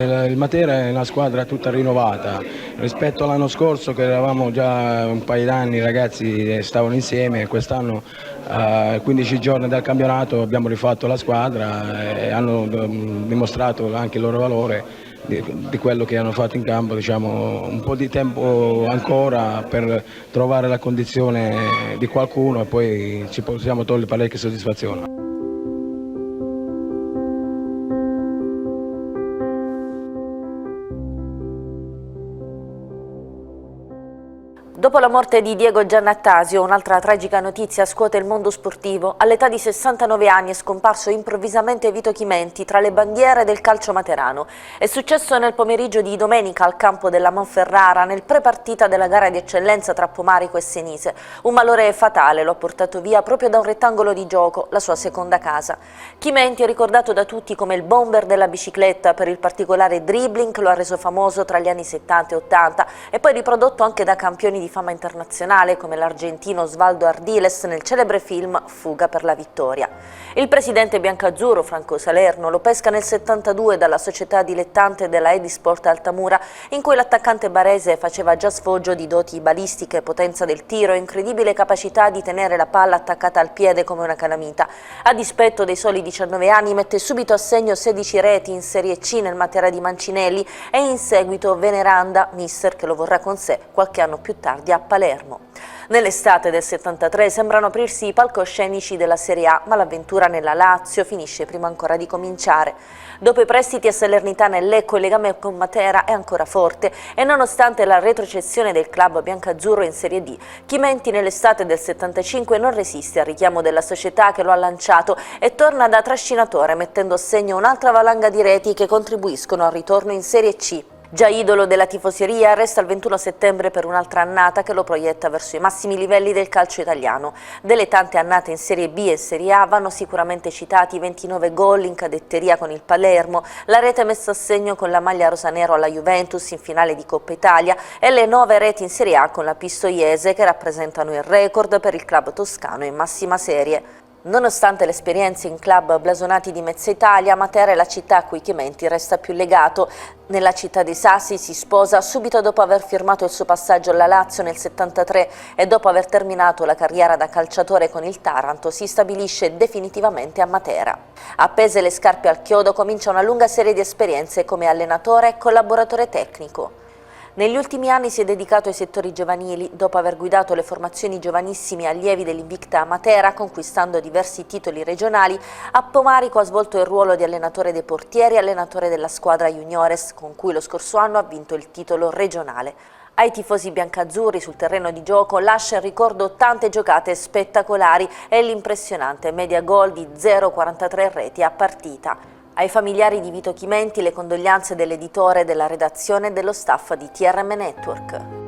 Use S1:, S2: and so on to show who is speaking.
S1: Il Matera è una squadra tutta rinnovata rispetto all'anno scorso, che eravamo già un paio d'anni, i ragazzi stavano insieme. Quest'anno, a 15 giorni dal campionato, abbiamo rifatto la squadra e hanno dimostrato anche il loro valore di quello che hanno fatto in campo. Diciamo, un po' di tempo ancora per trovare la condizione di qualcuno e poi ci possiamo togliere parecchie soddisfazioni.
S2: Dopo la morte di Diego Giannattasio, un'altra tragica notizia scuote il mondo sportivo. All'età di 69 anni è scomparso improvvisamente Vito Chimenti tra le bandiere del calcio materano. È successo nel pomeriggio di domenica al campo della Monferrara, nel prepartita della gara di eccellenza tra Pomarico e Senise. Un malore fatale lo ha portato via proprio da un rettangolo di gioco, la sua seconda casa. Chimenti è ricordato da tutti come il bomber della bicicletta. Per il particolare dribbling lo ha reso famoso tra gli anni 70 e 80 e poi riprodotto anche da campioni di fama internazionale come l'argentino Osvaldo Ardiles nel celebre film Fuga per la vittoria. Il presidente biancazzurro Franco Salerno lo pesca nel 72 dalla società dilettante della Edisport Altamura, in cui l'attaccante barese faceva già sfoggio di doti balistiche, potenza del tiro e incredibile capacità di tenere la palla attaccata al piede come una calamita. A dispetto dei soli 19 anni mette subito a segno 16 reti in Serie C nel Matera di Mancinelli e in seguito Veneranda, mister che lo vorrà con sé qualche anno più tardi a Palermo. Nell'estate del 73 sembrano aprirsi i palcoscenici della Serie A, ma l'avventura nella Lazio finisce prima ancora di cominciare. Dopo i prestiti a Salernitana e Lecco, il legame con Matera è ancora forte e nonostante la retrocessione del club biancazzurro in Serie D, Chimenti nell'estate del 75 non resiste al richiamo della società che lo ha lanciato e torna da trascinatore, mettendo a segno un'altra valanga di reti che contribuiscono al ritorno in Serie C. Già idolo della tifoseria, resta il 21 settembre per un'altra annata che lo proietta verso i massimi livelli del calcio italiano. Delle tante annate in Serie B e Serie A vanno sicuramente citati i 29 gol in cadetteria con il Palermo, la rete messa a segno con la maglia rosanero alla Juventus in finale di Coppa Italia e le 9 reti in Serie A con la Pistoiese che rappresentano il record per il club toscano in massima serie. Nonostante le esperienze in club blasonati di mezza Italia, Matera è la città a cui Chimenti resta più legato. Nella città dei Sassi si sposa subito dopo aver firmato il suo passaggio alla Lazio nel 73 e dopo aver terminato la carriera da calciatore con il Taranto si stabilisce definitivamente a Matera. Appese le scarpe al chiodo comincia una lunga serie di esperienze come allenatore e collaboratore tecnico. Negli ultimi anni si è dedicato ai settori giovanili, dopo aver guidato le formazioni giovanissimi allievi dell'Invicta Matera, conquistando diversi titoli regionali. A Pomarico ha svolto il ruolo di allenatore dei portieri e allenatore della squadra juniores, con cui lo scorso anno ha vinto il titolo regionale. Ai tifosi biancazzurri sul terreno di gioco lascia in ricordo tante giocate spettacolari e l'impressionante media gol di 0,43 reti a partita. Ai familiari di Vito Chimenti le condoglianze dell'editore, della redazione e dello staff di TRM Network.